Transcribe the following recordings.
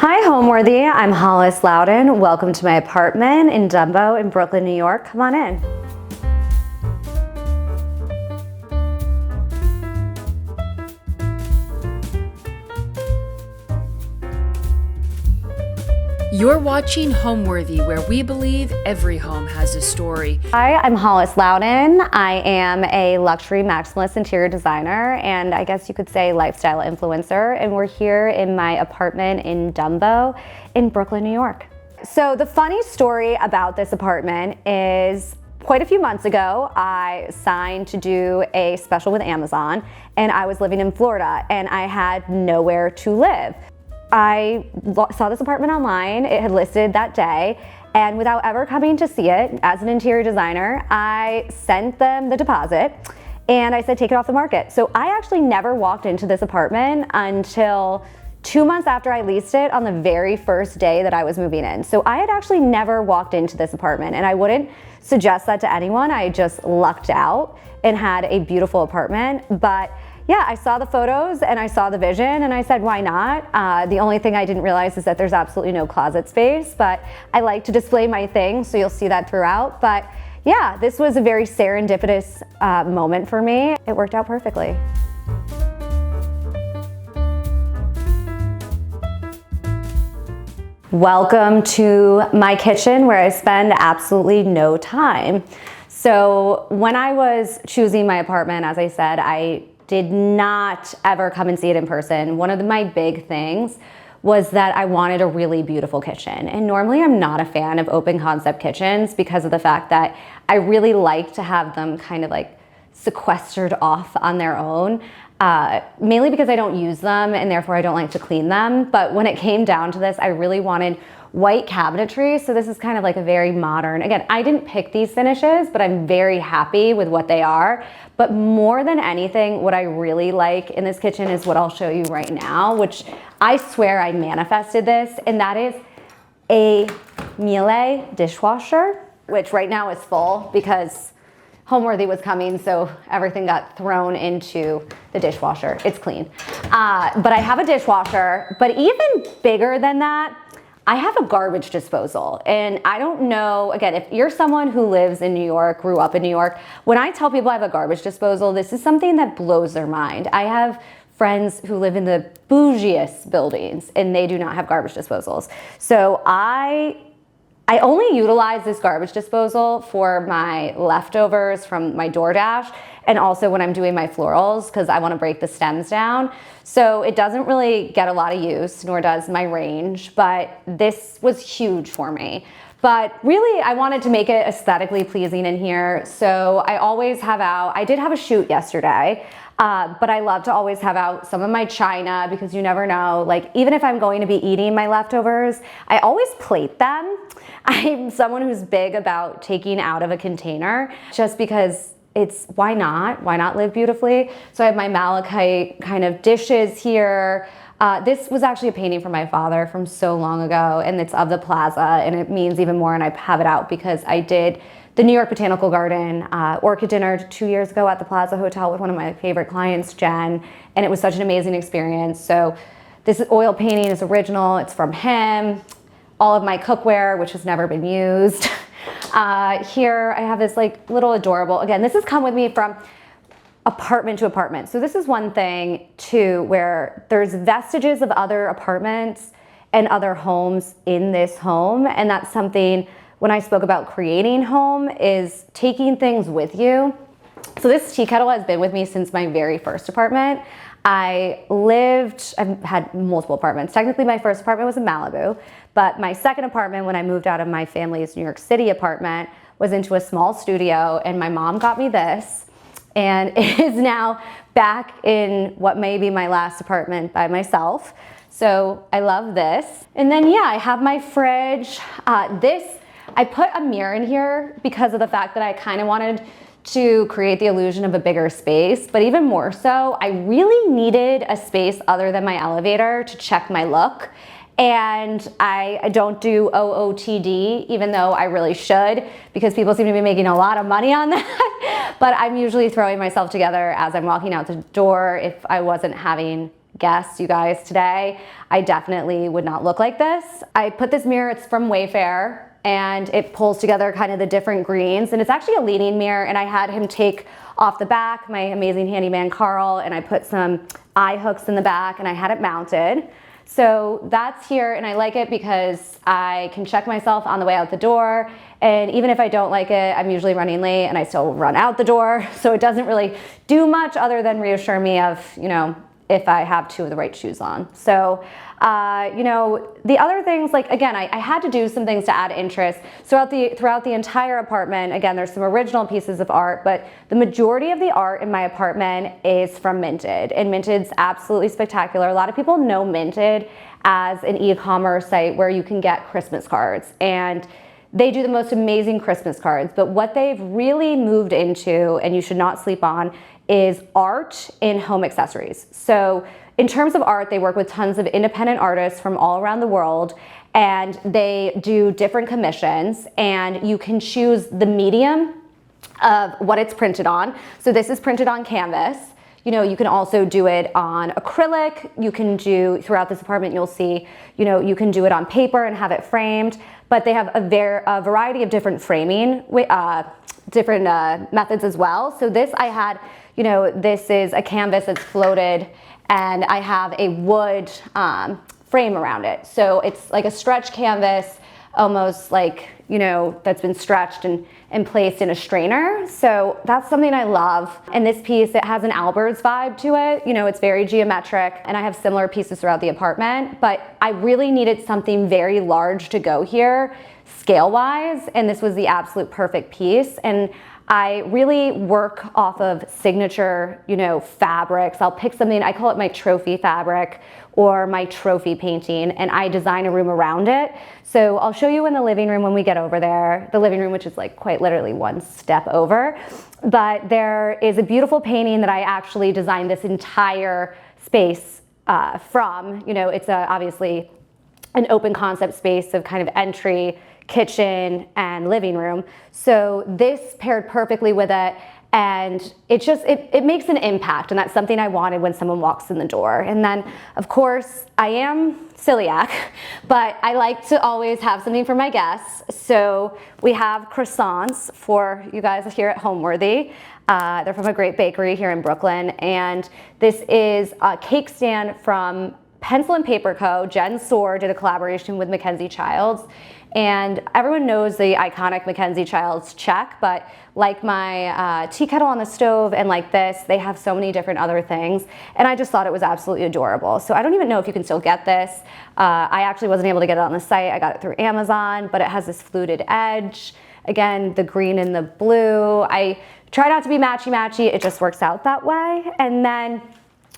Hi, Homeworthy. I'm Hollis Loudon. Welcome to my apartment in Dumbo in Brooklyn, New York. Come on in. You're watching Homeworthy, where we believe every home has a story. Hi, I'm Hollis Loudon. I am a luxury maximalist interior designer and I guess you could say lifestyle influencer. And we're here in my apartment in Dumbo in Brooklyn, New York. So the funny story about this apartment is quite a few months ago, I signed to do a special with Amazon and I was living in Florida and I had nowhere to live. I saw this apartment online, it had listed that day, and without ever coming to see it, as an interior designer, I sent them the deposit and I said, take it off the market. So I actually never walked into this apartment until 2 months after I leased it on the very first day that I was moving in. So I had actually never walked into this apartment and I wouldn't suggest that to anyone. I just lucked out and had a beautiful apartment. But yeah, I saw the photos and I saw the vision and I said, why not? The only thing I didn't realize is that there's absolutely no closet space, but I like to display my things, so you'll see that throughout. But yeah, this was a very serendipitous moment for me. It worked out perfectly. Welcome to my kitchen where I spend absolutely no time. So when I was choosing my apartment, as I said, I did not ever come and see it in person. One of my big things was that I wanted a really beautiful kitchen. And normally I'm not a fan of open concept kitchens because of the fact that I really like to have them kind of like sequestered off on their own, mainly because I don't use them and therefore I don't like to clean them. But when it came down to this, I really wanted white cabinetry. So this is kind of like a very modern, again, I didn't pick these finishes, but I'm very happy with what they are. But more than anything, what I really like in this kitchen is what I'll show you right now, which I swear I manifested this, and that is a Miele dishwasher, which right now is full because Homeworthy was coming, so everything got thrown into the dishwasher. It's clean. But I have a dishwasher, but even bigger than that, I have a garbage disposal. And I don't know, again, if you're someone who lives in New York, grew up in New York, when I tell people I have a garbage disposal, this is something that blows their mind. I have friends who live in the bougiest buildings and they do not have garbage disposals. So I only utilize this garbage disposal for my leftovers from my DoorDash and also when I'm doing my florals because I want to break the stems down. So it doesn't really get a lot of use, nor does my range, but this was huge for me. But really, I wanted to make it aesthetically pleasing in here. So I always have out, I did have a shoot yesterday, but I love to always have out some of my china because you never know, like even if I'm going to be eating my leftovers, I always plate them. I'm someone who's big about taking out of a container just because it's, why not live beautifully? So I have my malachite kind of dishes here. This was actually a painting from my father from so long ago and it's of the plaza and it means even more and I have it out because I did the New York Botanical Garden orchid dinner 2 years ago at the Plaza Hotel with one of my favorite clients, Jen, and it was such an amazing experience. So this oil painting is original, it's from him. All of my cookware, which has never been used. Here I have this like little adorable, again, this has come with me from apartment to apartment. So this is one thing too, where there's vestiges of other apartments and other homes in this home. And that's something when I spoke about creating home is taking things with you. So this tea kettle has been with me since my very first apartment. I've had multiple apartments. Technically my first apartment was in Malibu, but my second apartment when I moved out of my family's New York City apartment was into a small studio and my mom got me this and it is now back in what may be my last apartment by myself. So I love this. And then yeah, I have my fridge. I put a mirror in here because of the fact that I kind of wanted to create the illusion of a bigger space, but even more so, I really needed a space other than my elevator to check my look. And I don't do OOTD, even though I really should, because people seem to be making a lot of money on that. But I'm usually throwing myself together as I'm walking out the door if I wasn't having guess, you guys, today, I definitely would not look like this. I put this mirror, it's from Wayfair, and it pulls together kind of the different greens, and it's actually a leaning mirror, and I had him take off the back, my amazing handyman Carl, and I put some eye hooks in the back, and I had it mounted. So that's here, and I like it because I can check myself on the way out the door, and even if I don't like it, I'm usually running late and I still run out the door, so it doesn't really do much other than reassure me of, you know, if I have two of the right shoes on. So, you know, the other things, like, again, I had to do some things to add interest. Throughout the entire apartment, again, there's some original pieces of art, but the majority of the art in my apartment is from Minted, and Minted's absolutely spectacular. A lot of people know Minted as an e-commerce site where you can get Christmas cards, and they do the most amazing Christmas cards, but what they've really moved into, and you should not sleep on, is art in home accessories. So in terms of art, they work with tons of independent artists from all around the world, and they do different commissions, and you can choose the medium of what it's printed on. So this is printed on canvas. You know, you can also do it on acrylic. You can do, throughout this apartment, you'll see, you know, you can do it on paper and have it framed, but they have a variety of different framing, methods as well. So this I had, you know, this is a canvas that's floated, and I have a wood frame around it. So it's like a stretch canvas, almost like, you know, that's been stretched and placed in a strainer. So that's something I love. And this piece, it has an Albert's vibe to it. You know, it's very geometric, and I have similar pieces throughout the apartment, but I really needed something very large to go here scale-wise, and this was the absolute perfect piece. And I really work off of signature, you know, fabrics. I'll pick something, I call it my trophy fabric or my trophy painting, and I design a room around it. So I'll show you in the living room when we get over there, the living room, which is like quite literally one step over. But there is a beautiful painting that I actually designed this entire space from. You know, it's obviously an open concept space of kind of entry, kitchen, and living room. So this paired perfectly with it, and it makes an impact, and that's something I wanted when someone walks in the door. And then, of course, I am celiac, but I like to always have something for my guests. So we have croissants for you guys here at Homeworthy. They're from a great bakery here in Brooklyn, and this is a cake stand from Pencil and Paper Co. Jen Soar did a collaboration with Mackenzie Childs, and everyone knows the iconic Mackenzie Childs check, but like my tea kettle on the stove and like this, they have so many different other things, and I just thought it was absolutely adorable. So I don't even know if you can still get this. I actually wasn't able to get it on the site. I got it through Amazon, but it has this fluted edge. Again, the green and the blue. I try not to be matchy-matchy. It just works out that way. And then,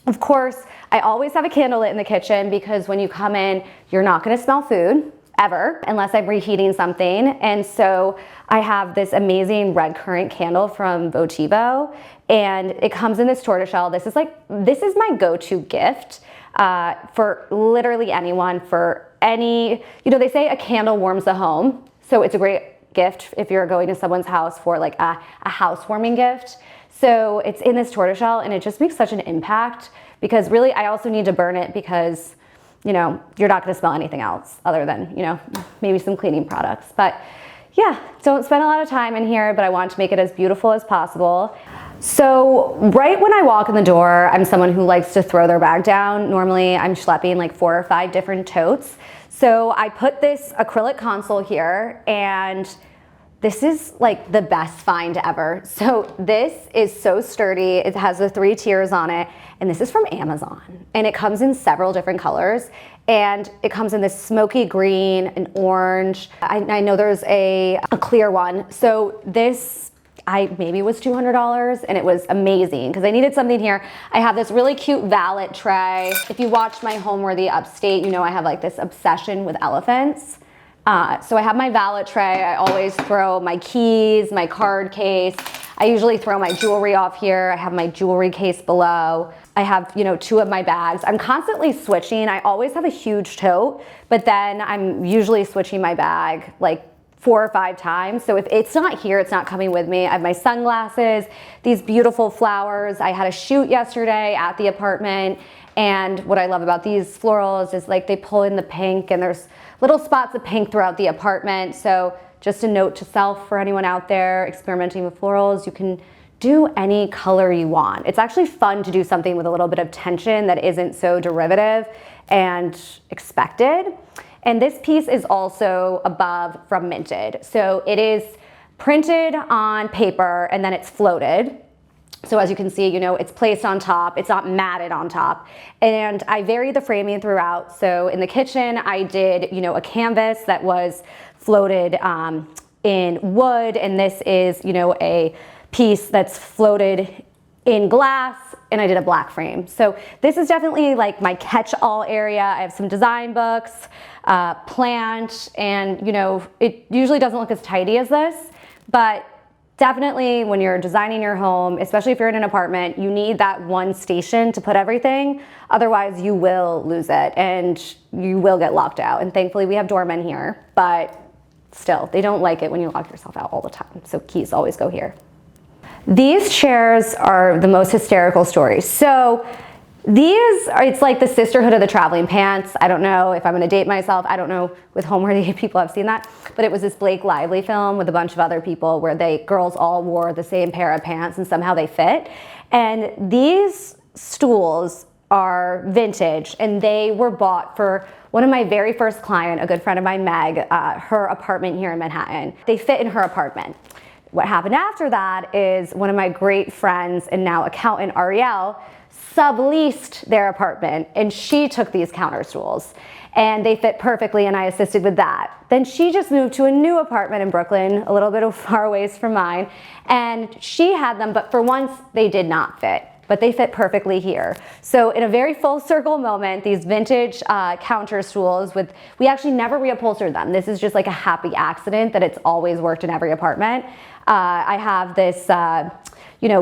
of course, I always have a candle lit in the kitchen, because when you come in, you're not gonna smell food, ever, unless I'm reheating something. And so I have this amazing red currant candle from Votivo, and it comes in this tortoiseshell. This is my go-to gift for literally anyone, for any, you know, they say a candle warms the home. So it's a great gift if you're going to someone's house for like a housewarming gift. So it's in this tortoiseshell, and it just makes such an impact, because really I also need to burn it because, you know, you're not gonna smell anything else other than, you know, maybe some cleaning products. But yeah, don't spend a lot of time in here, but I want to make it as beautiful as possible. So right when I walk in the door, I'm someone who likes to throw their bag down. Normally I'm schlepping like 4 or 5 different totes. So I put this acrylic console here, and this is like the best find ever. So this is so sturdy. It has the 3 tiers on it, and this is from Amazon. And it comes in several different colors, and it comes in this smoky green and orange. I know there's a clear one. So this, maybe was $200, and it was amazing because I needed something here. I have this really cute valet tray. If you watch my Homeworthy Upstate, you know I have like this obsession with elephants. So I have my valet tray. I always throw my keys, my card case. I usually throw my jewelry off here. I have my jewelry case below. I have, you know, 2 of my bags. I'm constantly switching. I always have a huge tote, but then I'm usually switching my bag like 4 or 5 times. So if it's not here, it's not coming with me. I have my sunglasses, these beautiful flowers. I had a shoot yesterday at the apartment. And what I love about these florals is like they pull in the pink and there's little spots of pink throughout the apartment. So just a note to self for anyone out there experimenting with florals, you can do any color you want. It's actually fun to do something with a little bit of tension that isn't so derivative and expected. And this piece is also above from Minted. So it is printed on paper and then it's floated. So as you can see, it's placed on top, it's not matted on top. And I vary the framing throughout. So in the kitchen, I did, a canvas that was floated in wood. And this is, a piece that's floated in glass, and I did a black frame. So this is definitely like my catch-all area. I have some design books, plant, and it usually doesn't look as tidy as this, but definitely when you're designing your home, especially if you're in an apartment, you need that one station to put everything. Otherwise you will lose it and you will get locked out. And thankfully we have doormen here, but still, they don't like it when you lock yourself out all the time. So keys always go here. These chairs are the most hysterical stories. So it's like the sisterhood of the traveling pants. I don't know if I'm gonna date myself. I don't know with Homeworthy if people have seen that, but it was this Blake Lively film with a bunch of other people where girls all wore the same pair of pants and somehow they fit. And these stools are vintage and they were bought for one of my very first client, a good friend of mine, Meg, her apartment here in Manhattan. They fit in her apartment. What happened after that is one of my great friends and now accountant, Ariel, subleased their apartment and she took these counter stools and they fit perfectly and I assisted with that. Then she just moved to a new apartment in Brooklyn, a little bit far away from mine, and she had them, but for once they did not fit, but they fit perfectly here. So in a very full circle moment, these vintage counter stools we actually never reupholstered them. This is just like a happy accident that it's always worked in every apartment. I have this,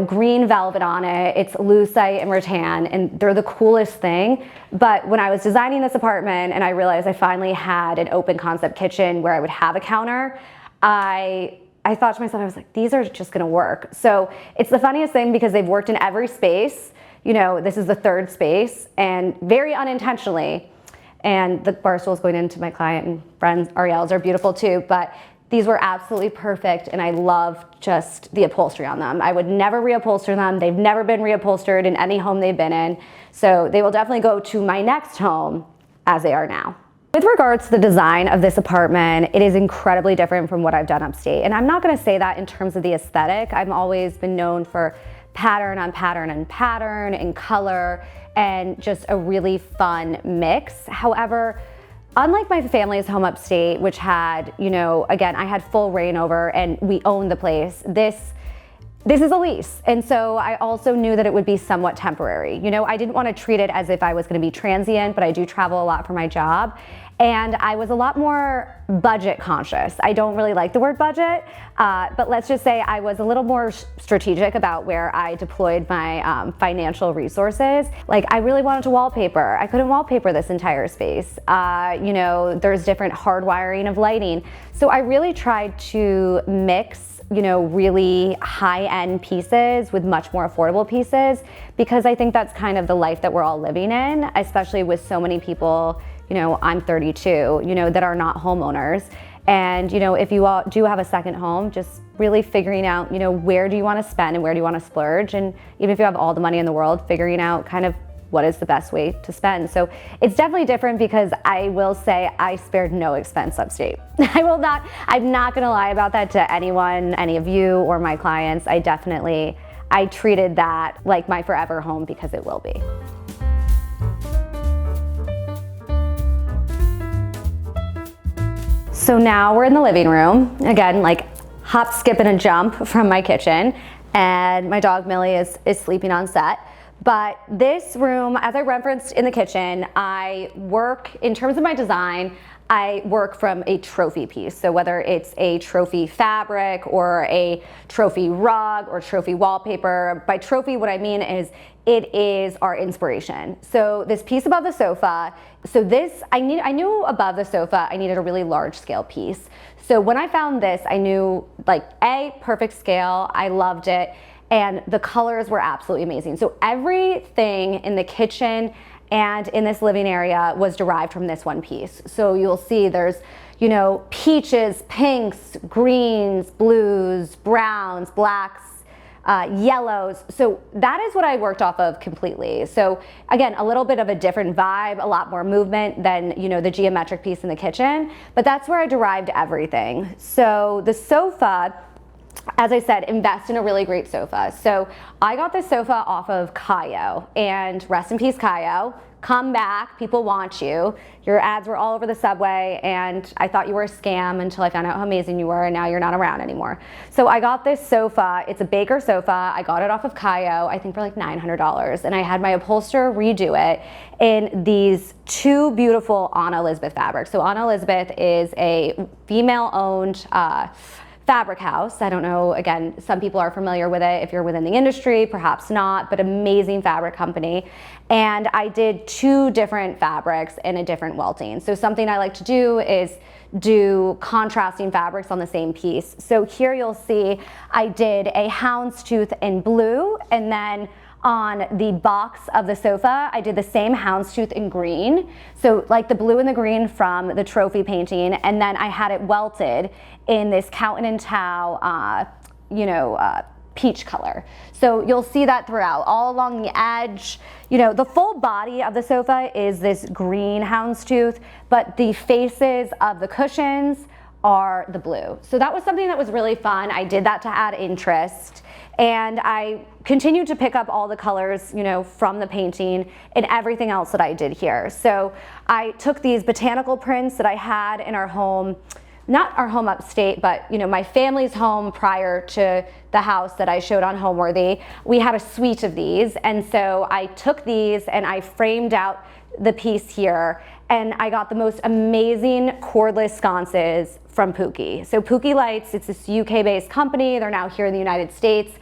green velvet on it. It's lucite and rattan, and they're the coolest thing. But when I was designing this apartment and I realized I finally had an open concept kitchen where I would have a counter, I thought to myself, I was like, these are just gonna work. So it's the funniest thing because they've worked in every space. This is the 3rd space and very unintentionally. And the bar stools going into my client and friends, Ariel's, are beautiful too, but these were absolutely perfect and I love just the upholstery on them. I would never reupholster them. They've never been reupholstered in any home they've been in. So they will definitely go to my next home as they are now. With regards to the design of this apartment, it is incredibly different from what I've done upstate. And I'm not gonna say that in terms of the aesthetic. I've always been known for pattern on pattern and pattern and color and just a really fun mix. However, unlike my family's home upstate, which had, again, I had full reign over and we owned the place, this is a lease. And so I also knew that it would be somewhat temporary. I didn't want to treat it as if I was going to be transient, but I do travel a lot for my job. And I was a lot more budget conscious. I don't really like the word budget, but let's just say I was a little more strategic about where I deployed my financial resources. Like I really wanted to wallpaper. I couldn't wallpaper this entire space. There's different hardwiring of lighting. So I really tried to mix really high-end pieces with much more affordable pieces because I think that's kind of the life that we're all living in, especially with so many people, I'm 32, that are not homeowners. And, if you all do have a second home, just really figuring out, where do you want to spend and where do you want to splurge? And even if you have all the money in the world, figuring out kind of what is the best way to spend. So it's definitely different because I will say I spared no expense upstate. I'm not gonna lie about that to anyone, any of you or my clients. I treated that like my forever home because it will be. So now we're in the living room. Again, like hop, skip, and a jump from my kitchen. And my dog Millie is sleeping on set. But this room, as I referenced in the kitchen, I work, in terms of my design, I work from a trophy piece. So whether it's a trophy fabric or a trophy rug or trophy wallpaper, by trophy what I mean is it is our inspiration. So this piece above the sofa, so this, I knew above the sofa I needed a really large scale piece. So when I found this, I knew like perfect scale, I loved it, and the colors were absolutely amazing. So everything in the kitchen and in this living area was derived from this one piece. So you'll see there's, you know, peaches, pinks, greens, blues, browns, blacks, yellows. So that is what I worked off of completely. So again, a little bit of a different vibe, a lot more movement than, you know, the geometric piece in the kitchen, but that's where I derived everything. So the sofa, as I said, invest in a really great sofa. So I got this sofa off of Kayo, and rest in peace, Kayo. Come back, people want you. Your ads were all over the subway, and I thought you were a scam until I found out how amazing you were, and now you're not around anymore. So I got this sofa. It's a Baker sofa. I got it off of Kayo, I think for like $900, and I had my upholsterer redo it in these two beautiful Anna Elizabeth fabrics. So Anna Elizabeth is a female-owned fabric house. I don't know, again, some people are familiar with it if you're within the industry, perhaps not, but amazing fabric company. And I did two different fabrics in a different welting. So something I like to do is do contrasting fabrics on the same piece. So here you'll see I did a houndstooth in blue, and then on the box of the sofa, I did the same houndstooth in green. So like the blue and the green from the trophy painting, and then I had it welted in this Countin and Tao, peach color. So you'll see that throughout, all along the edge. You know, the full body of the sofa is this green houndstooth, but the faces of the cushions are the blue. So that was something that was really fun. I did that to add interest, and I continued to pick up all the colors, you know, from the painting and everything else that I did here. So I took these botanical prints that I had in our home, not our home upstate, but you know, my family's home prior to the house that I showed on Homeworthy. We had a suite of these, and so I took these and I framed out the piece here, and I got the most amazing cordless sconces from Puig. So Puig Lights, it's this UK-based company. They're now here in the United States.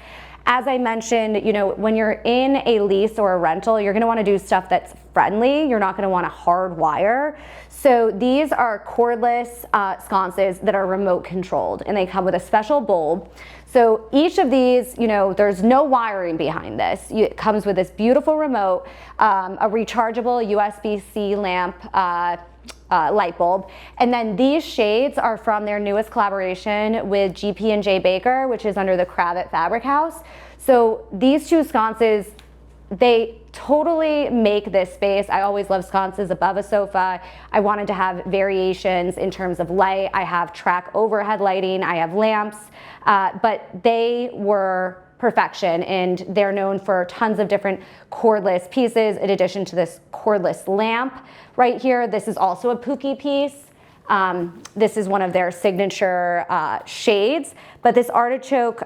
As I mentioned, you know, when you're in a lease or a rental, you're gonna wanna do stuff that's friendly. You're not gonna wanna hard wire. So these are cordless sconces that are remote controlled, and they come with a special bulb. So each of these, you know, there's no wiring behind this. It comes with this beautiful remote, a rechargeable USB-C lamp, light bulb. And then these shades are from their newest collaboration with GP&J Baker, which is under the Kravitz Fabric House. So these two sconces, they totally make this space. I always love sconces above a sofa. I wanted to have variations in terms of light. I have track overhead lighting, I have lamps, but they were perfection, and they're known for tons of different cordless pieces in addition to this cordless lamp right here. This is also a Puig piece. This is one of their signature shades, but this artichoke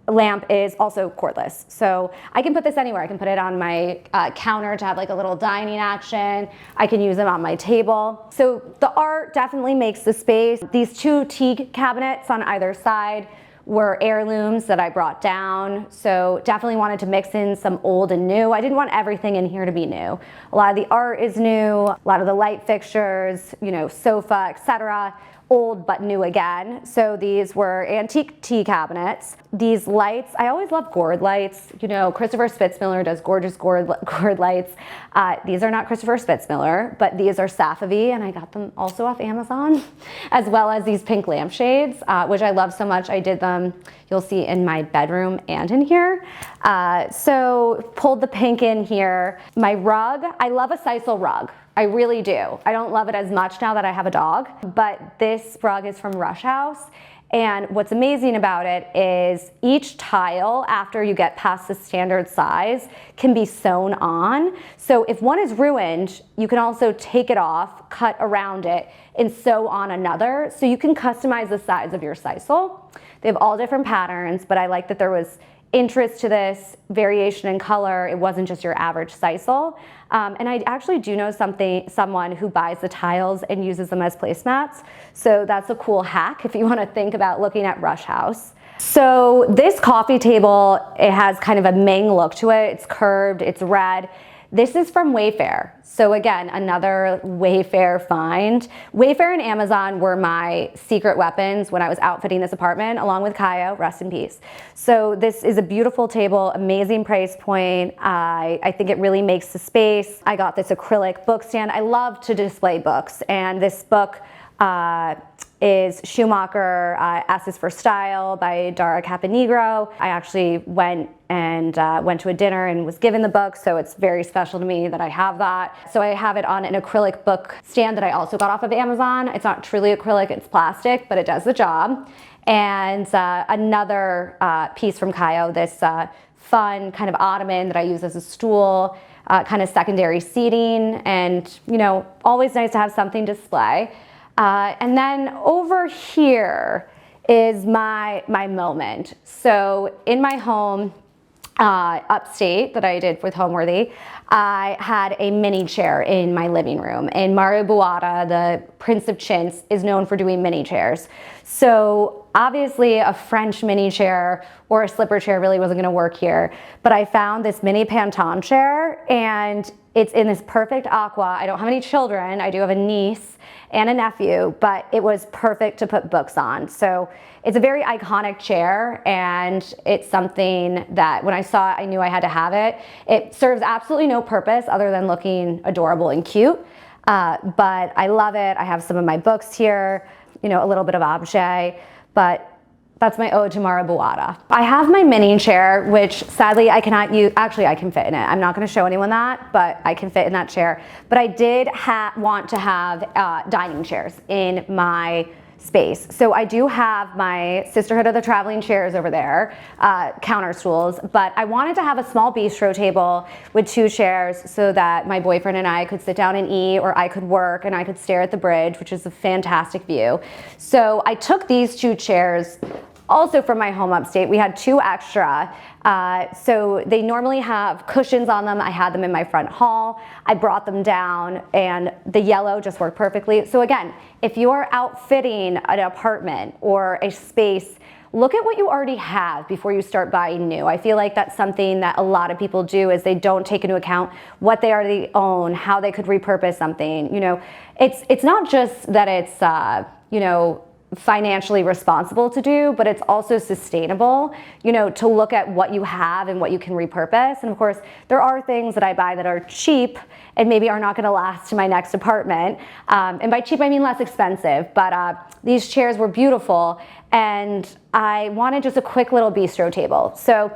lamp is also cordless. So I can put this anywhere. I can put it on my counter to have like a little dining action. I can use them on my table. So the art definitely makes the space. These two tea cabinets on either side were heirlooms that I brought down. So definitely wanted to mix in some old and new. I didn't want everything in here to be new. A lot of the art is new, a lot of the light fixtures, you know, sofa, etc. Old but new again. So these were antique tea cabinets. These lights, I always love gourd lights. You know, Christopher Spitzmiller does gorgeous gourd lights. These are not Christopher Spitzmiller, but these are Safavi, and I got them also off Amazon, as well as these pink lampshades, which I love so much. I did them, you'll see, in my bedroom and in here. So pulled the pink in here. My rug, I love a sisal rug. I really do. I don't love it as much now that I have a dog, but this rug is from Rush House. And what's amazing about it is each tile, after you get past the standard size, can be sewn on. So if one is ruined, you can also take it off, cut around it, and sew on another. So you can customize the size of your sisal. They have all different patterns, but I like that there was interest to this, variation in color. It wasn't just your average sisal. And I actually do know someone who buys the tiles and uses them as placemats. So that's a cool hack if you want to think about looking at Rush House. So this coffee table, it has kind of a Ming look to it. It's curved, it's red. This is from Wayfair. So again, another Wayfair find. Wayfair and Amazon were my secret weapons when I was outfitting this apartment, along with Kaio, rest in peace. So this is a beautiful table, amazing price point. I think it really makes the space. I got this acrylic book stand. I love to display books, and this book is Schumacher, Asses for Style by Dara Caponegro. I actually went to a dinner and was given the book, so it's very special to me that I have that. So I have it on an acrylic book stand that I also got off of Amazon. It's not truly acrylic, it's plastic, but it does the job. And another piece from Kaio, this fun kind of ottoman that I use as a stool, kind of secondary seating, and always nice to have something to display. And then over here is my moment. So in my home upstate that I did with Homeworthy, I had a mini chair in my living room. And Mario Buada, the Prince of Chintz, is known for doing mini chairs. So obviously a French mini chair or a slipper chair really wasn't gonna work here. But I found this mini Panton chair, and it's in this perfect aqua. I don't have any children. I do have a niece and a nephew, but it was perfect to put books on. So it's a very iconic chair, and it's something that when I saw it, I knew I had to have it. It serves absolutely no purpose other than looking adorable and cute, but I love it. I have some of my books here, a little bit of objet, but that's my ode to Mara Buada. I have my mini chair, which sadly I cannot use. Actually, I can fit in it. I'm not going to show anyone that, but I can fit in that chair. But I did want to have dining chairs in my space. So I do have my Sisterhood of the Traveling Chairs over there, counter stools, but I wanted to have a small bistro table with 2 chairs so that my boyfriend and I could sit down and eat, or I could work and I could stare at the bridge, which is a fantastic view. So I took these 2 chairs also from my home upstate. We had 2 extra. So they normally have cushions on them. I had them in my front hall. I brought them down, and the yellow just worked perfectly. So again, if you're outfitting an apartment or a space, look at what you already have before you start buying new. I feel like that's something that a lot of people do, is they don't take into account what they already own, how they could repurpose something. It's not just that it's financially responsible to do, but it's also sustainable, to look at what you have and what you can repurpose. And of course, there are things that I buy that are cheap and maybe are not gonna last to my next apartment. And by cheap, I mean less expensive, but these chairs were beautiful, and I wanted just a quick little bistro table. So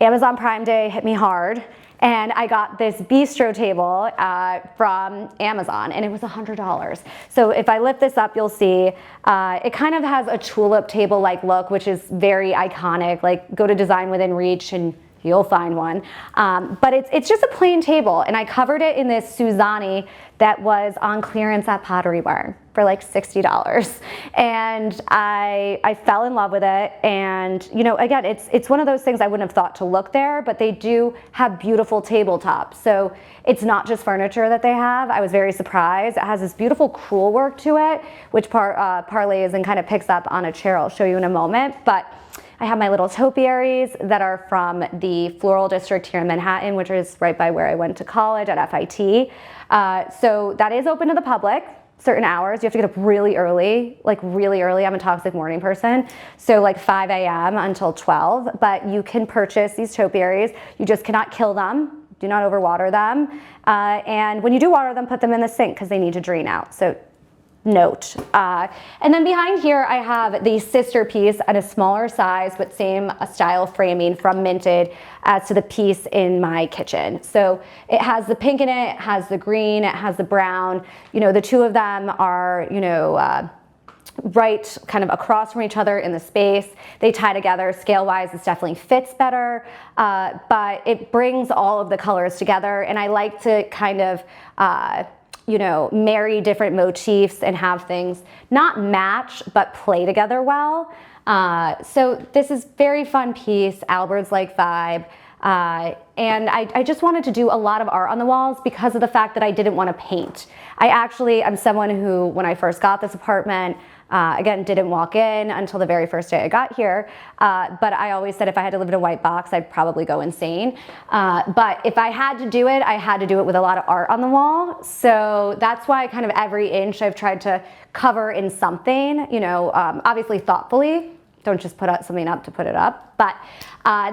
Amazon Prime Day hit me hard, and I got this bistro table from Amazon, and it was $100. So if I lift this up, you'll see it kind of has a tulip table-like look, which is very iconic. Like, go to Design Within Reach and you'll find one. But it's just a plain table, and I covered it in this Suzani that was on clearance at Pottery Barn for like $60. And I fell in love with it. And again, it's one of those things I wouldn't have thought to look there, but they do have beautiful tabletops. So it's not just furniture that they have. I was very surprised. It has this beautiful crewel work to it, which parlays and kind of picks up on a chair I'll show you in a moment. But I have my little topiaries that are from the Floral District here in Manhattan, which is right by where I went to college at FIT. So that is open to the public, certain hours. You have to get up really early, like really early. I'm a toxic morning person. So like 5 a.m. until 12, but you can purchase these topiaries. You just cannot kill them. Do not overwater them. And when you do water them, put them in the sink because they need to drain out. So note. And then behind here, I have the sister piece at a smaller size, but same style framing from Minted as to the piece in my kitchen. So it has the pink in it, it has the green, it has the brown. The 2 of them are, right kind of across from each other in the space. They tie together scale-wise. This definitely fits better, but it brings all of the colors together. And I like to kind of, marry different motifs and have things not match, but play together well. So this is very fun piece, Albert's-like vibe. And I just wanted to do a lot of art on the walls because of the fact that I didn't want to paint. I'm someone who, when I first got this apartment, again, didn't walk in until the very first day I got here. But I always said if I had to live in a white box, I'd probably go insane. But if I had to do it, I had to do it with a lot of art on the wall. So that's why kind of every inch I've tried to cover in something, you know, obviously thoughtfully. Don't just put something up to put it up. But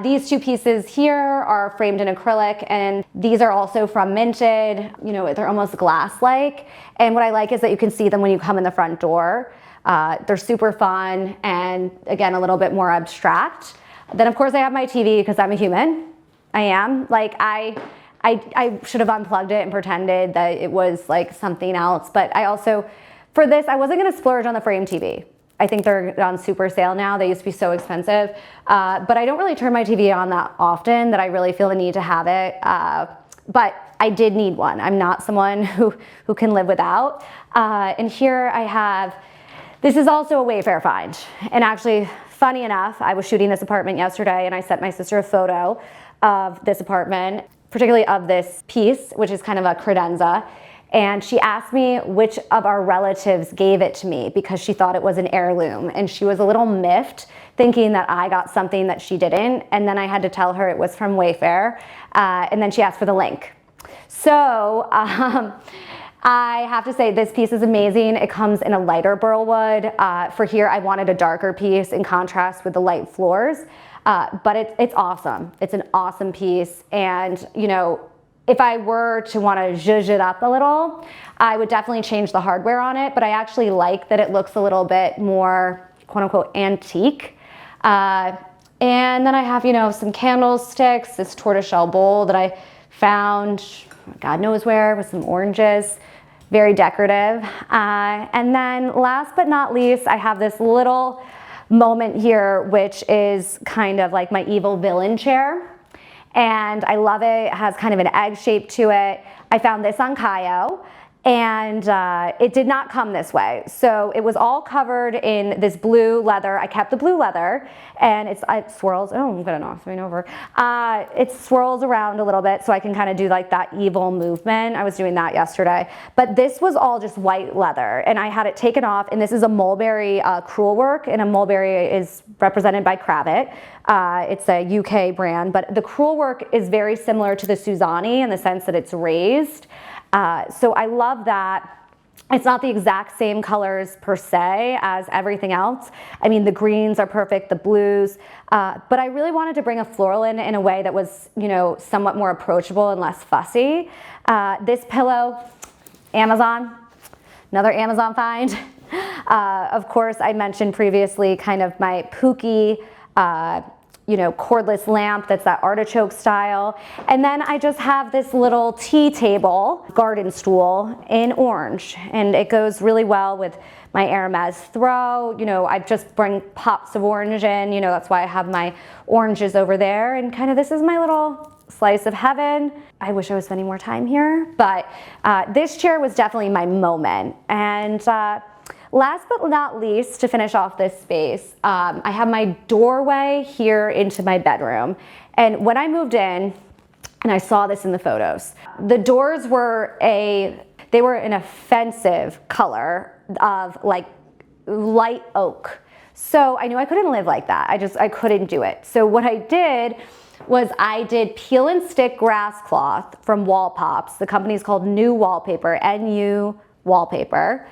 these two pieces here are framed in acrylic, and these are also from Minted. You know, they're almost glass-like. And what I like is that you can see them when you come in the front door. They're super fun and, again, a little bit more abstract. Then, of course, I have my TV because I'm a human. I am. Like, I should have unplugged it and pretended that it was like something else. But I also, for this, I wasn't going to splurge on the frame TV. I think they're on super sale now. They used to be so expensive. But I don't really turn my TV on that often that I really feel the need to have it. But I did need one. I'm not someone who can live without. And here I have, this is also a Wayfair find. And actually, funny enough, I was shooting this apartment yesterday and I sent my sister a photo of this apartment, particularly of this piece, which is kind of a credenza. And she asked me which of our relatives gave it to me because she thought it was an heirloom. And she was a little miffed, thinking that I got something that she didn't. And then I had to tell her it was from Wayfair. And then she asked for the link. So I have to say this piece is amazing. It comes in a lighter burl wood. For here, I wanted a darker piece in contrast with the light floors. But it's awesome. It's an awesome piece. And, you know, if I were to want to zhuzh it up a little, I would definitely change the hardware on it, but I actually like that it looks a little bit more, quote unquote, antique. And then I have, you know, some candlesticks, this tortoiseshell bowl that I found, God knows where, with some oranges, very decorative. And then last but not least, I have this little moment here, which is kind of like my evil villain chair. And I love it. It has kind of an egg shape to it. I found this on Kayo, and it did not come this way. So it was all covered in this blue leather. I kept the blue leather, and it swirls. Oh, I'm gonna knock something over. It swirls around a little bit, so I can kind of do like that evil movement. I was doing that yesterday. But this was all just white leather, and I had it taken off. And this is a mulberry crewel work, and a mulberry is represented by Cravat. It's a UK brand, but the crewel work is very similar to the Suzani in the sense that it's raised. So I love that. It's not the exact same colors per se as everything else. I mean, the greens are perfect, the blues, but I really wanted to bring a floral in a way that was, you know, somewhat more approachable and less fussy. This pillow, Amazon, another Amazon find. Of course, I mentioned previously kind of my Pookie, you know, cordless lamp that's that artichoke style. And then I just have this little tea table, garden stool in orange. And it goes really well with my Hermes throw. You know, I just bring pops of orange in. You know, that's why I have my oranges over there. And kind of this is my little slice of heaven. I wish I was spending more time here. But this chair was definitely my moment. And last but not least, to finish off this space, I have my doorway here into my bedroom. And when I moved in, and I saw this in the photos, the doors were they were an offensive color of like light oak. So I knew I couldn't live like that. I couldn't do it. So what I did was I did peel and stick grass cloth from Wallpops. The company's called New Wallpaper, NU Wallpaper.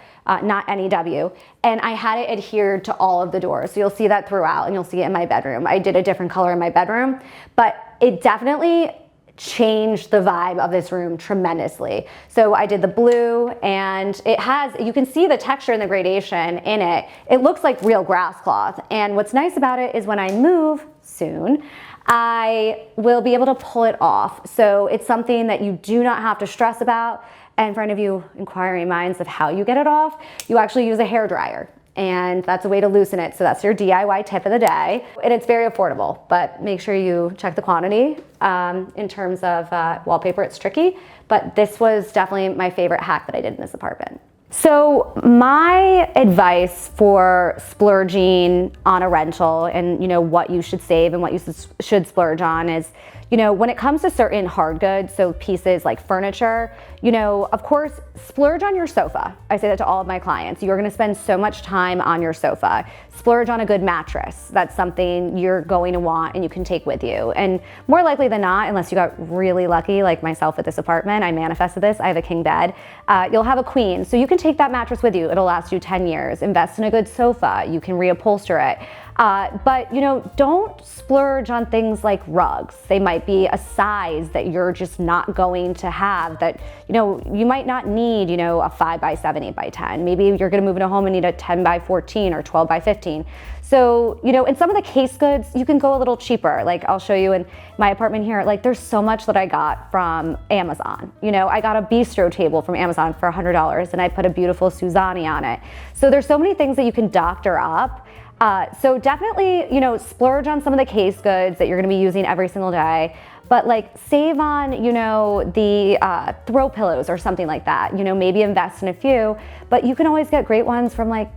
Not NEW, and I had it adhered to all of the doors. So you'll see that throughout, and you'll see it in my bedroom. I did a different color in my bedroom, but it definitely changed the vibe of this room tremendously. So I did the blue, and it has, you can see the texture and the gradation in it. It looks like real grass cloth, and what's nice about it is when I move soon, I will be able to pull it off. So it's something that you do not have to stress about. And for any of you inquiring minds of how you get it off, you actually use a hairdryer. And that's a way to loosen it. So that's your DIY tip of the day. And it's very affordable, but make sure you check the quantity. In terms of wallpaper, it's tricky. But this was definitely my favorite hack that I did in this apartment. So my advice for splurging on a rental and, what you should save and what you should splurge on is, when it comes to certain hard goods, so pieces like furniture, of course, splurge on your sofa. I say that to all of my clients. You're gonna spend so much time on your sofa. Splurge on a good mattress. That's something you're going to want and you can take with you. And more likely than not, unless you got really lucky, like myself with this apartment, I manifested this, I have a king bed, you'll have a queen. So you can take that mattress with you. It'll last you 10 years. Invest in a good sofa. You can reupholster it. But don't splurge on things like rugs. They might be a size that you're just not going to have, that, you might not need, a 5x7, 8x10. Maybe you're gonna move in a home and need a 10x14 or 12x15. So, in some of the case goods, you can go a little cheaper. Like I'll show you in my apartment here, like there's so much that I got from Amazon. I got a bistro table from Amazon for $100 and I put a beautiful Suzani on it. So there's so many things that you can doctor up. So definitely, splurge on some of the case goods that you're gonna be using every single day, but like save on, the throw pillows or something like that. Maybe invest in a few, but you can always get great ones from like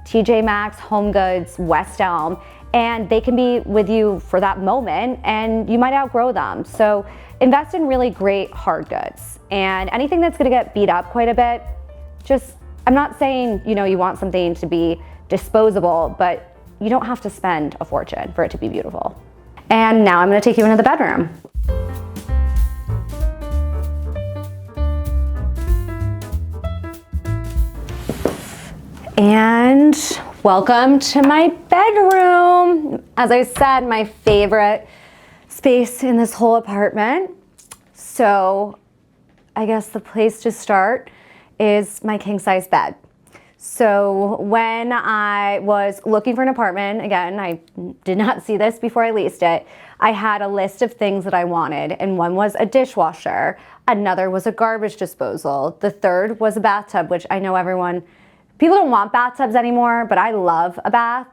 TJ Maxx, Home Goods, West Elm, and they can be with you for that moment and you might outgrow them. So invest in really great hard goods, and anything that's gonna get beat up quite a bit, I'm not saying, you want something to be disposable, but you don't have to spend a fortune for it to be beautiful. And now I'm gonna take you into the bedroom. And welcome to my bedroom. As I said, my favorite space in this whole apartment. So I guess the place to start is my king size bed. So when I was looking for an apartment, again, I did not see this before I leased it, I had a list of things that I wanted, and one was a dishwasher, another was a garbage disposal, the third was a bathtub, which I know people don't want bathtubs anymore, but I love a bath,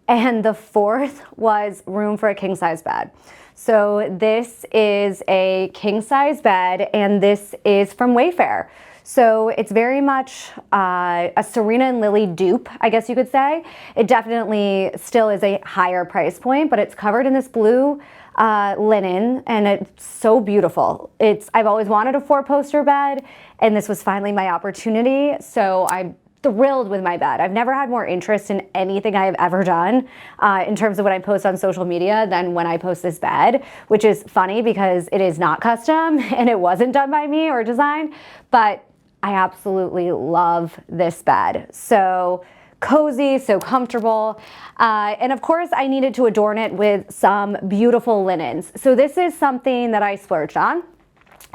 and the fourth was room for a king size bed. So this is a king size bed, and this is from Wayfair. So it's very much a Serena and Lily dupe, I guess you could say. It definitely still is a higher price point, but it's covered in this blue linen, and it's so beautiful. I've always wanted a 4-poster bed, and this was finally my opportunity. So I'm thrilled with my bed. I've never had more interest in anything I have ever done in terms of when I post on social media than when I post this bed, which is funny because it is not custom and it wasn't done by me or designed, but I absolutely love this bed. So cozy, so comfortable. And of course I needed to adorn it with some beautiful linens. So this is something that I splurged on.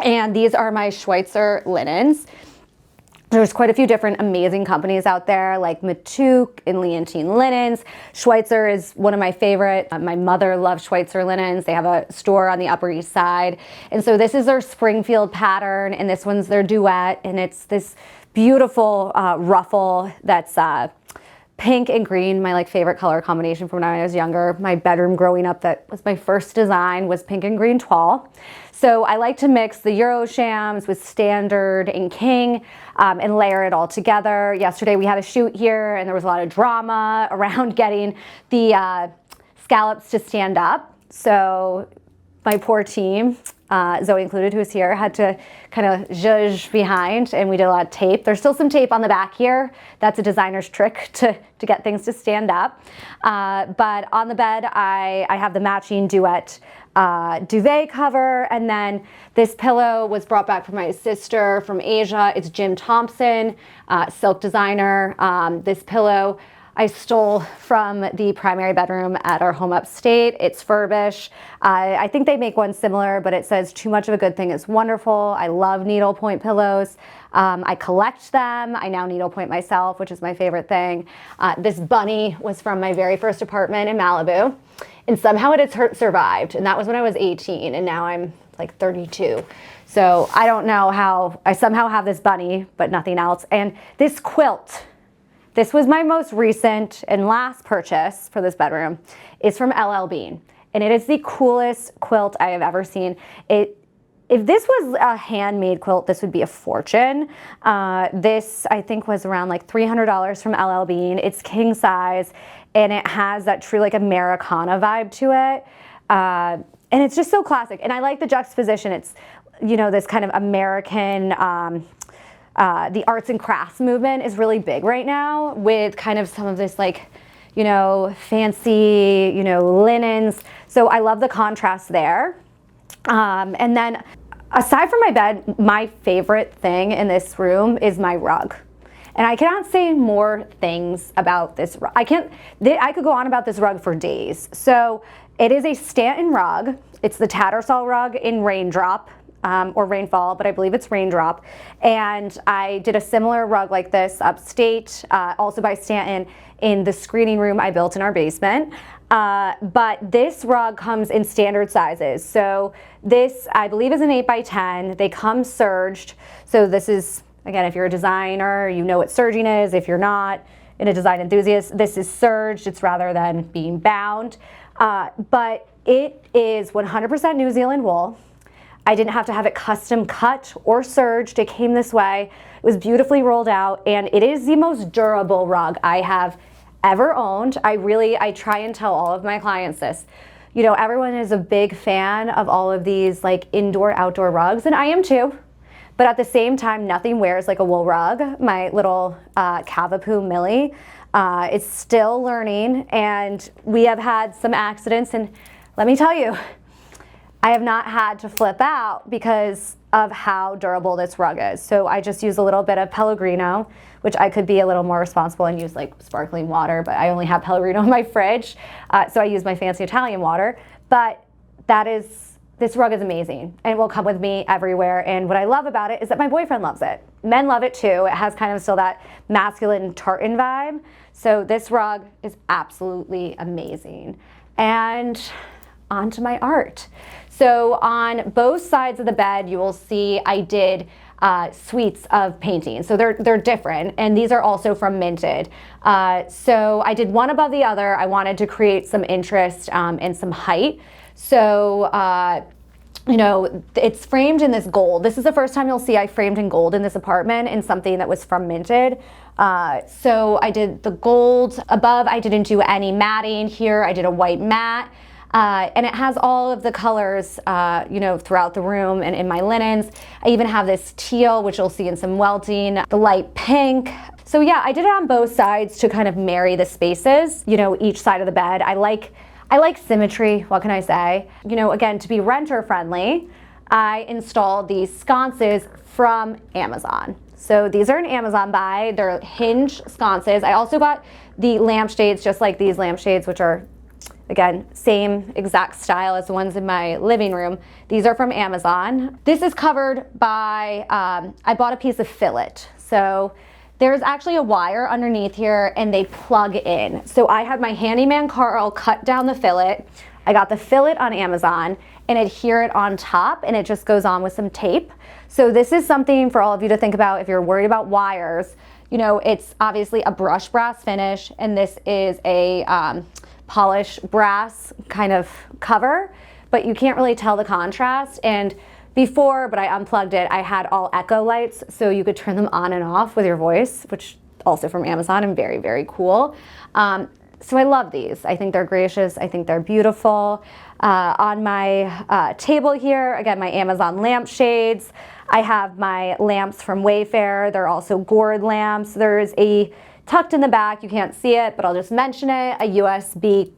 And these are my Schweitzer linens. There's quite a few different amazing companies out there like Matouk and Leontine Linens. Schweitzer is one of my favorite. My mother loves Schweitzer linens. They have a store on the Upper East Side. And so this is their Springfield pattern, and this one's their duet, and it's this beautiful ruffle that's pink and green, my favorite color combination from when I was younger. My bedroom growing up, that was my first design, was pink and green toile. So I like to mix the Euroshams with standard and king and layer it all together. Yesterday we had a shoot here and there was a lot of drama around getting the scallops to stand up. So my poor team, Zoe included, who's here, had to kind of zhuzh behind, and we did a lot of tape. There's still some tape on the back here. That's a designer's trick to get things to stand up. But on the bed, I have the matching duet duvet cover, and then this pillow was brought back from my sister from Asia. It's Jim Thompson, silk designer. This pillow I stole from the primary bedroom at our home upstate. It's Furbish. I think they make one similar, but it says too much of a good thing is wonderful. I love needlepoint pillows. I collect them. I now needlepoint myself, which is my favorite thing. This bunny was from my very first apartment in Malibu, and somehow it has survived. And that was when I was 18, and now I'm like 32. So I don't know how I somehow have this bunny, but nothing else. And this quilt, this was my most recent and last purchase for this bedroom. It's from LL Bean, and it is the coolest quilt I have ever seen. It If this was a handmade quilt, this would be a fortune. This, I think, was around like $300 from LL Bean. It's king size, and it has that true like Americana vibe to it. And it's just so classic. And I like the juxtaposition. It's, you know, this kind of American, the arts and crafts movement is really big right now with kind of some of this like, you know, fancy, you know, linens. So I love the contrast there. And then aside from my bed, my favorite thing in this room is my rug. And I cannot say more things about this rug. I could go on about this rug for days. So it is a Stanton rug. It's the Tattersall rug in Raindrop, or Rainfall, but I believe it's Raindrop. And I did a similar rug like this upstate, also by Stanton, in the screening room I built in our basement. But this rug comes in standard sizes. So this, I believe, is an 8x10. They come serged. So this is, again, if you're a designer, you know what serging is. If you're not a design enthusiast, this is serged. It's rather than being bound. But it is 100% New Zealand wool. I didn't have to have it custom cut or serged. It came this way. It was beautifully rolled out, and it is the most durable rug I have ever owned. I try and tell all of my clients this. You know, everyone is a big fan of all of these like indoor, outdoor rugs, and I am too. But at the same time, nothing wears like a wool rug. My little Cavapoo Millie is still learning, and we have had some accidents, and let me tell you, I have not had to flip out because of how durable this rug is. So I just use a little bit of Pellegrino, which I could be a little more responsible and use like sparkling water, but I only have Pellegrino in my fridge. So I use my fancy Italian water. But this rug is amazing and it will come with me everywhere. And what I love about it is that my boyfriend loves it. Men love it too. It has kind of still that masculine tartan vibe. So this rug is absolutely amazing. And onto my art. So on both sides of the bed, you will see I did suites of paintings. So they're different, and these are also from Minted. So I did one above the other. I wanted to create some interest and some height. So you know, it's framed in this gold. This is the first time you'll see I framed in gold in this apartment in something that was from Minted. So I did the gold above. I didn't do any matting here. I did a white matte. And it has all of the colors, you know, throughout the room and in my linens. I even have this teal, which you'll see in some welting, the light pink. So yeah, I did it on both sides to kind of marry the spaces, you know, each side of the bed. I like symmetry, what can I say? You know, again, to be renter friendly, I installed these sconces from Amazon. So these are an Amazon buy. They're hinge sconces. I also got the lampshades, just like these lampshades, which are, again, same exact style as the ones in my living room. These are from Amazon. This is covered by, I bought a piece of fillet. So there's actually a wire underneath here and they plug in. So I had my handyman Carl cut down the fillet. I got the fillet on Amazon and adhere it on top, and it just goes on with some tape. So this is something for all of you to think about if you're worried about wires. You know, it's obviously a brushed brass finish, and this is a polished brass kind of cover, but you can't really tell the contrast. And before, but I unplugged it, I had all echo lights, so you could turn them on and off with your voice, which also from Amazon and very, very cool. So I love these. I think they're gracious. I think they're beautiful. On my table here, again, my Amazon lampshades. I have my lamps from Wayfair. They're also gourd lamps. There's a tucked in the back, you can't see it, but I'll just mention it, a USB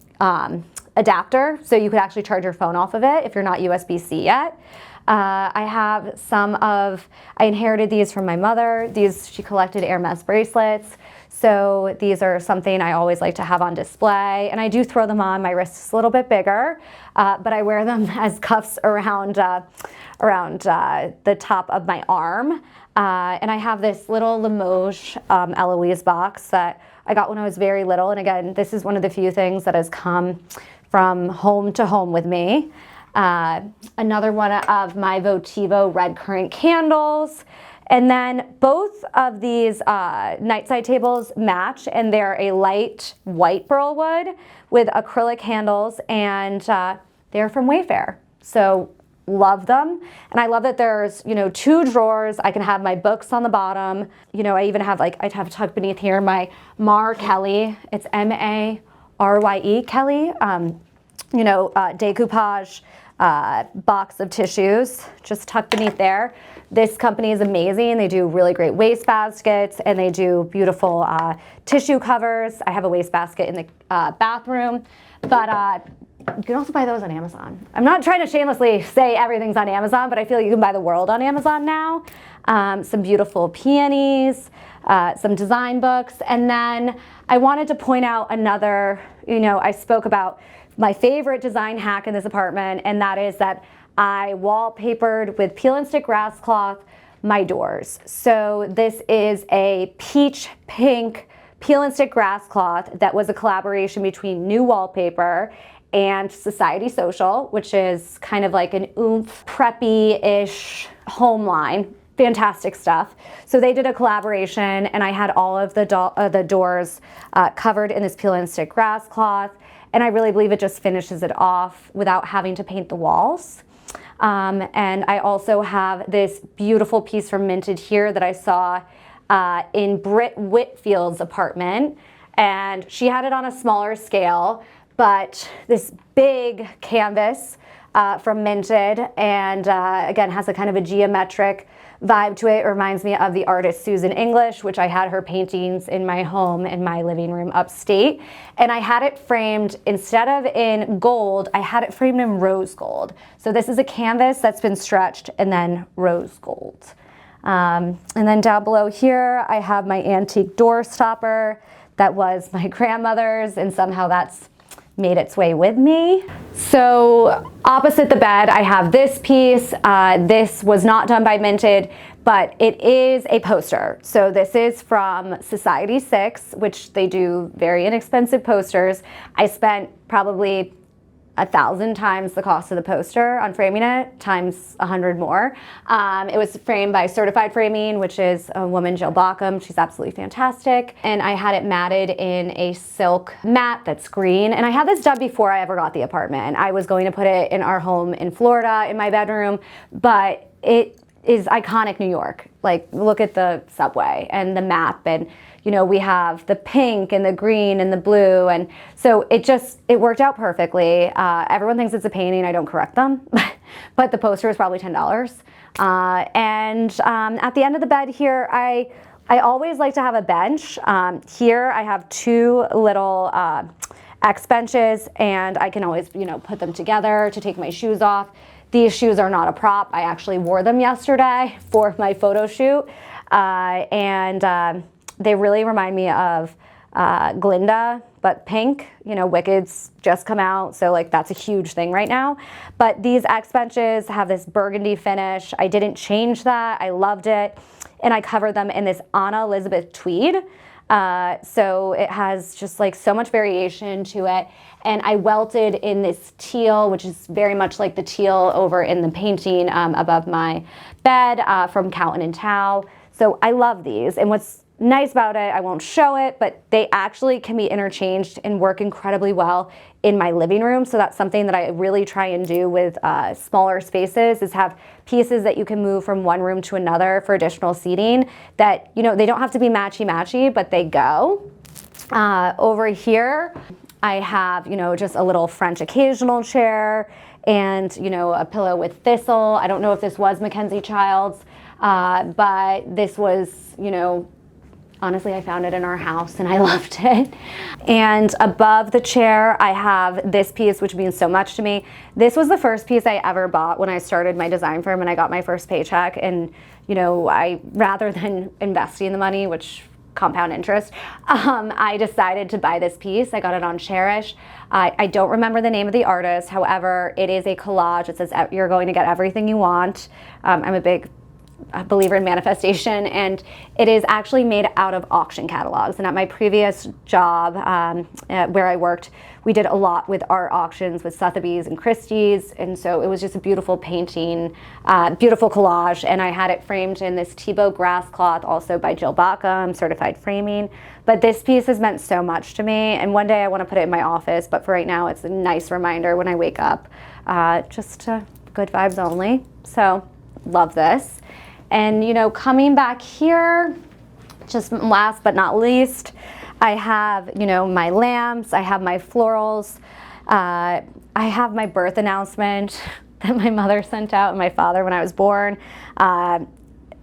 adapter, so you could actually charge your phone off of it if you're not USB-C yet. I have I inherited these from my mother. She collected Hermes bracelets. So these are something I always like to have on display, and I do throw them on. My wrist is a little bit bigger, but I wear them as cuffs around the top of my arm. And I have this little Limoges Eloise box that I got when I was very little. And again, this is one of the few things that has come from home to home with me. Another one of my Votivo red currant candles. And then both of these nightside tables match, and they're a light white burl wood with acrylic handles, and they're from Wayfair. So love them. And I love that there's, 2 drawers. I can have my books on the bottom. I even have I have tucked beneath here my Mar Kelly. It's Marye Kelly. Decoupage box of tissues just tucked beneath there. This company is amazing. They do really great waste baskets, and they do beautiful tissue covers. I have a waste basket in the bathroom, but you can also buy those on Amazon. I'm not trying to shamelessly say everything's on Amazon, but I feel you can buy the world on Amazon now. Some beautiful peonies, some design books, and then I wanted to point out another, I spoke about my favorite design hack in this apartment, and that is that I wallpapered with peel and stick grasscloth my doors. So this is a peach pink peel and stick grasscloth that was a collaboration between New Wallpaper and Society Social, which is kind of like an oomph, preppy-ish home line. Fantastic stuff. So they did a collaboration, and I had all of the doors covered in this peel and stick grasscloth. And I really believe it just finishes it off without having to paint the walls. And I also have this beautiful piece from Minted here that I saw in Britt Whitfield's apartment. And she had it on a smaller scale, but this big canvas from Minted, and again, has a kind of a geometric vibe to it. It reminds me of the artist Susan English, which I had her paintings in my home in my living room upstate. And I had it framed, instead of in gold, I had it framed in rose gold. So this is a canvas that's been stretched and then rose gold. And then down below here, I have my antique door stopper that was my grandmother's, and somehow that's made its way with me. So opposite the bed, I have this piece. This was not done by Minted, but it is a poster. So this is from Society 6, which they do very inexpensive posters. I spent probably 1,000 times the cost of the poster on framing it, times 100 more. It was framed by Certified Framing, which is a woman, Jill Bockham. She's absolutely fantastic. And I had it matted in a silk mat that's green. And I had this done before I ever got the apartment. I was going to put it in our home in Florida in my bedroom, but it is iconic New York. Like, look at the subway and the map, and we have the pink and the green and the blue, and so it worked out perfectly. Everyone thinks it's a painting. I don't correct them, but the poster is probably $10. And at the end of the bed here, I always like to have a bench. Here I have 2 little X benches, and I can always put them together to take my shoes off. These shoes are not a prop. I actually wore them yesterday for my photo shoot, and they really remind me of Glinda, but pink. Wicked's just come out, so that's a huge thing right now. But these X benches have this burgundy finish. I didn't change that. I loved it, and I covered them in this Anna Elizabeth tweed. So it has just so much variation to it. And I welted in this teal, which is very much like the teal over in the painting above my bed from Cowton & Tao. So I love these. And what's nice about it, I won't show it, but they actually can be interchanged and work incredibly well in my living room. So that's something that I really try and do with smaller spaces, is have pieces that you can move from one room to another for additional seating that, they don't have to be matchy-matchy, but they go. Over here, I have, just a little French occasional chair and, a pillow with thistle. I don't know if this was Mackenzie Child's, but this was, honestly, I found it in our house and I loved it. And above the chair, I have this piece, which means so much to me. This was the first piece I ever bought when I started my design firm and I got my first paycheck. And, I, rather than investing the money, which compound interest, I decided to buy this piece. I got it on Cherish. I don't remember the name of the artist. However, it is a collage. It says, "You're going to get everything you want." I'm a big believer in manifestation, and it is actually made out of auction catalogs. And at my previous job where I worked, we did a lot with art auctions with Sotheby's and Christie's, and so it was just a beautiful painting, beautiful collage, and I had it framed in this Thibaut grasscloth, also by Jill Bockham, Certified Framing. But this piece has meant so much to me, and one day I want to put it in my office, but for right now it's a nice reminder when I wake up just to good vibes only. So love this. And, you know, coming back here, just last but not least, I have, you know, my lamps, I have my florals, I have my birth announcement that my mother sent out and my father when I was born.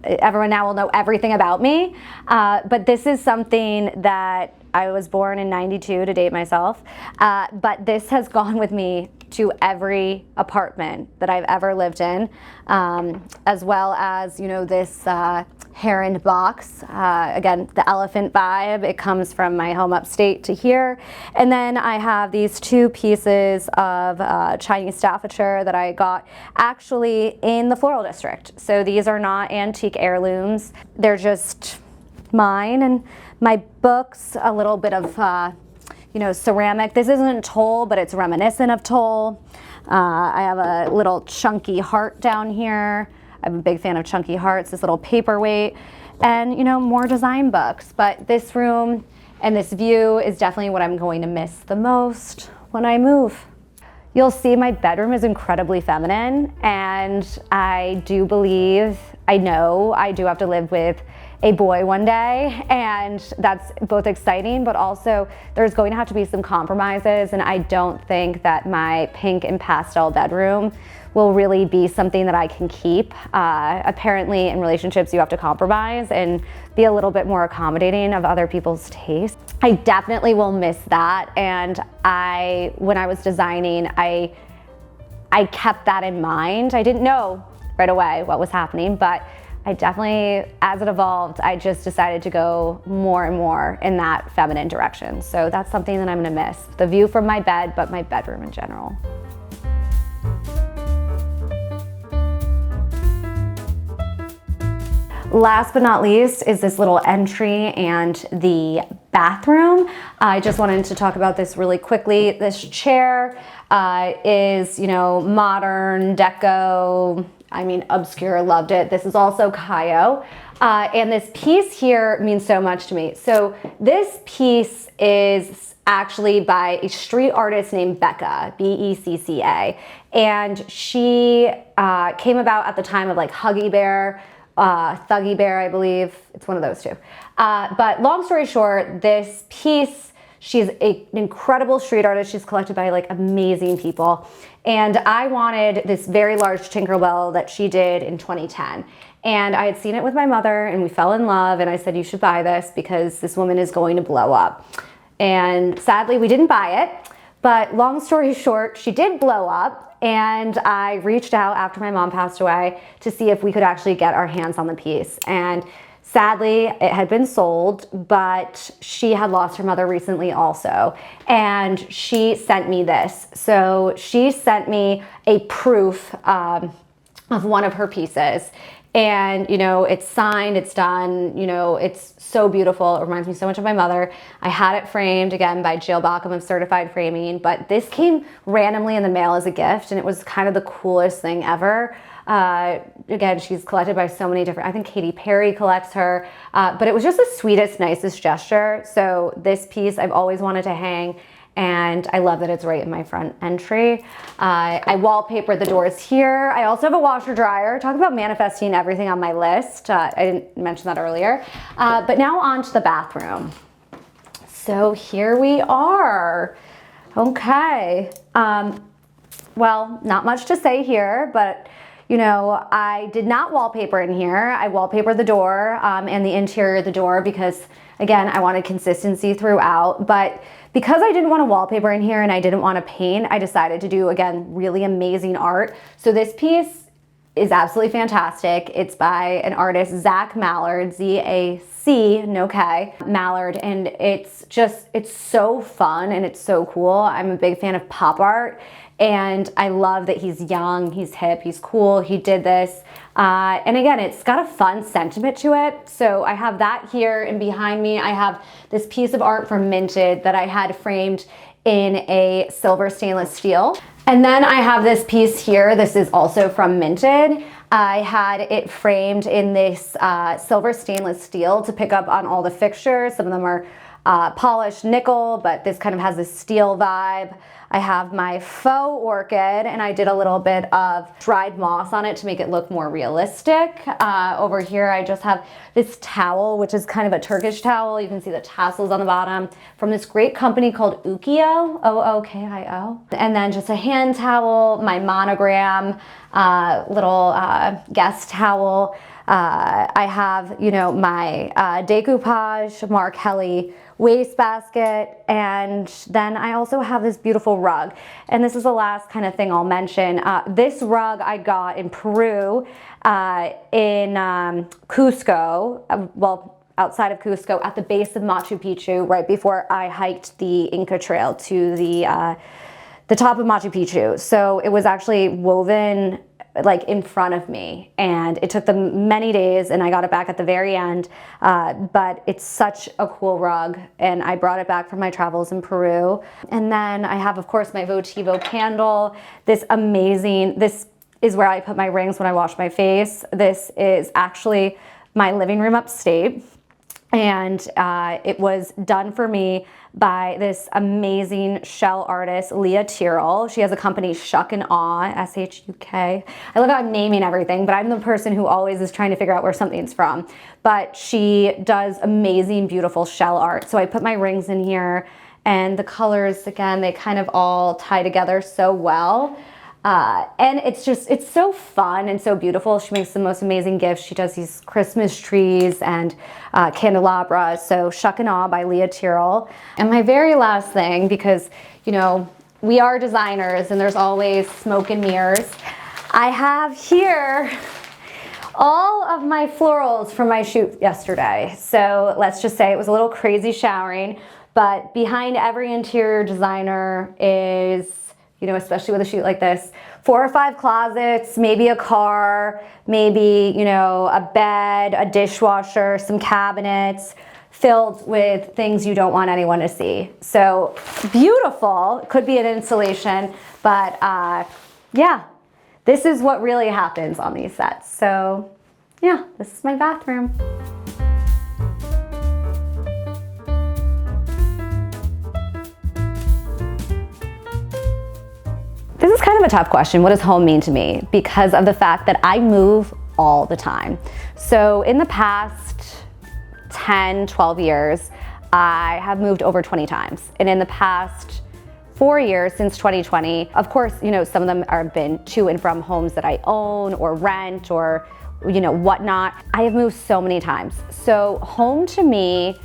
Everyone now will know everything about me, but this is something that I was born in '92 to date myself, but this has gone with me to every apartment that I've ever lived in, as well as, you know, this heron box. Again, the elephant vibe, it comes from my home upstate to here. And then I have these 2 pieces of Chinese Staffordshire that I got actually in the floral district. So these are not antique heirlooms. They're just mine, and my books, a little bit of you know, ceramic. This isn't Toll, but it's reminiscent of Toll. I have a little chunky heart down here. I'm a big fan of chunky hearts, this little paperweight, and, you know, more design books. But this room and this view is definitely what I'm going to miss the most when I move. You'll see my bedroom is incredibly feminine, and I do believe, I know I do have to live with a boy one day, and that's both exciting, but also there's going to have to be some compromises, and I don't think that my pink and pastel bedroom will really be something that I can keep. Apparently in relationships you have to compromise and be a little bit more accommodating of other people's tastes. I definitely will miss that, and when I was designing, I kept that in mind. I didn't know right away what was happening, but I definitely, as it evolved, I just decided to go more and more in that feminine direction. So that's something that I'm gonna miss. The view from my bed, but my bedroom in general. Last but not least is this little entry and the bathroom. I just wanted to talk about this really quickly. This chair is, you know, modern, deco, I mean, obscure, loved it. This is also Kayo. And this piece here means so much to me. So this piece is actually by a street artist named Becca, B-E-C-C-A. And she came about at the time of like Huggy Bear, Thuggy Bear, I believe. It's one of those two. But long story short, this piece, she's an incredible street artist. She's collected by like amazing people. And I wanted this very large Tinkerbell that she did in 2010. And I had seen it with my mother and we fell in love, and I said, you should buy this because this woman is going to blow up. And sadly, we didn't buy it. But long story short, she did blow up, and I reached out after my mom passed away to see if we could actually get our hands on the piece. And sadly, it had been sold, but she had lost her mother recently also. And she sent me this. So she sent me a proof of one of her pieces. And, you know, it's signed, it's done, you know, it's so beautiful. It reminds me so much of my mother. I had it framed, again, by Jill Bauckham of Certified Framing, but this came randomly in the mail as a gift, and it was kind of the coolest thing ever. Again, she's collected by so many different, I think Katy Perry collects her, but it was just the sweetest, nicest gesture. So this piece I've always wanted to hang, and I love that it's right in my front entry. I wallpapered the doors here. I also have a washer dryer. Talk about manifesting everything on my list. I didn't mention that earlier. But now on to the bathroom. So here we are. Okay. Well, not much to say here, but you know, I did not wallpaper in here. I wallpapered the door and the interior of the door because, again, I wanted consistency throughout. But because I didn't want to wallpaper in here and I didn't want to paint, I decided to do, again, really amazing art. So this piece is absolutely fantastic. It's by an artist, Zach Mallard, Z-A-C, no K, Mallard, and it's so fun and it's so cool. I'm a big fan of pop art, and I love that he's young, he's hip, he's cool, he did this. And again, it's got a fun sentiment to it. So I have that here, and behind me I have this piece of art from Minted that I had framed in a silver stainless steel. And then I have this piece here. This is also from Minted. I had it framed in this silver stainless steel to pick up on all the fixtures. Some of them are polished nickel, but this kind of has this steel vibe. I have my faux orchid, and I did a little bit of dried moss on it to make it look more realistic. Over here, I just have this towel, which is kind of a Turkish towel. You can see the tassels on the bottom from this great company called Ookio, O-O-K-I-O. And then just a hand towel, my monogram, little guest towel. I have, you know, my decoupage Mark Helly wastebasket, and then I also have this beautiful rug. And this is the last kind of thing I'll mention. This rug I got in Peru, in Cusco, well, outside of Cusco, at the base of Machu Picchu, right before I hiked the Inca Trail to the top of Machu Picchu. So it was actually woven like in front of me, and it took them many days, and I got it back at the very end, but it's such a cool rug, and I brought it back from my travels in Peru. And then I have, of course, my Votivo candle. This is where I put my rings when I wash my face. This is actually my living room upstate, and it was done for me by this amazing shell artist, Leah Tyrrell. She has a company, Shuck and Awe, S-H-U-K. I love how I'm naming everything, but I'm the person who always is trying to figure out where something's from. But she does amazing, beautiful shell art. So I put my rings in here, and the colors, again, they kind of all tie together so well. And it's so fun and so beautiful. She makes the most amazing gifts. She does these Christmas trees and candelabras. So Shuck and Awe by Leah Tyrrell. And my very last thing, because, you know, we are designers and there's always smoke and mirrors, I have here all of my florals from my shoot yesterday. So let's just say it was a little crazy showering, but behind every interior designer is, you know, especially with a shoot like this, 4 or 5 closets, maybe a car, maybe, you know, a bed, a dishwasher, some cabinets filled with things you don't want anyone to see. So beautiful, could be an installation, but yeah, this is what really happens on these sets. So yeah, this is my bathroom. This is kind of a tough question. What does home mean to me? Because of the fact that I move all the time. So in the past 10, 12 years, I have moved over 20 times. And in the past 4 years, since 2020, of course, you know, some of them have been to and from homes that I own or rent or, you know, whatnot. I have moved so many times. So home to me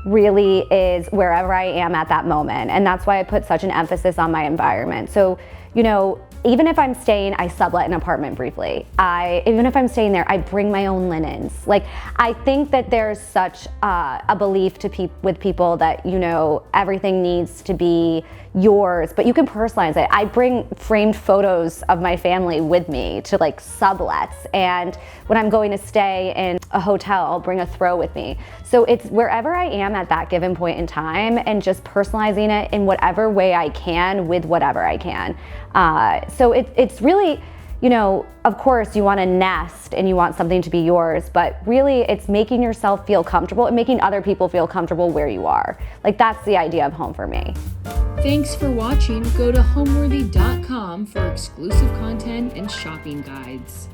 really is wherever I am at that moment. And that's why I put such an emphasis on my environment. So, you know, even if I'm staying, I sublet an apartment briefly. Even if I'm staying there, I bring my own linens. Like, I think that there's such a belief with people that, you know, everything needs to be yours, but you can personalize it. I bring framed photos of my family with me to like sublets, and when I'm going to stay in a hotel, I'll bring a throw with me. So it's wherever I am at that given point in time, and just personalizing it in whatever way I can with whatever I can. So it's really, you know, of course you want to nest and you want something to be yours, but really it's making yourself feel comfortable and making other people feel comfortable where you are. Like, that's the idea of home for me. Thanks for watching. Go to homeworthy.com for exclusive content and shopping guides.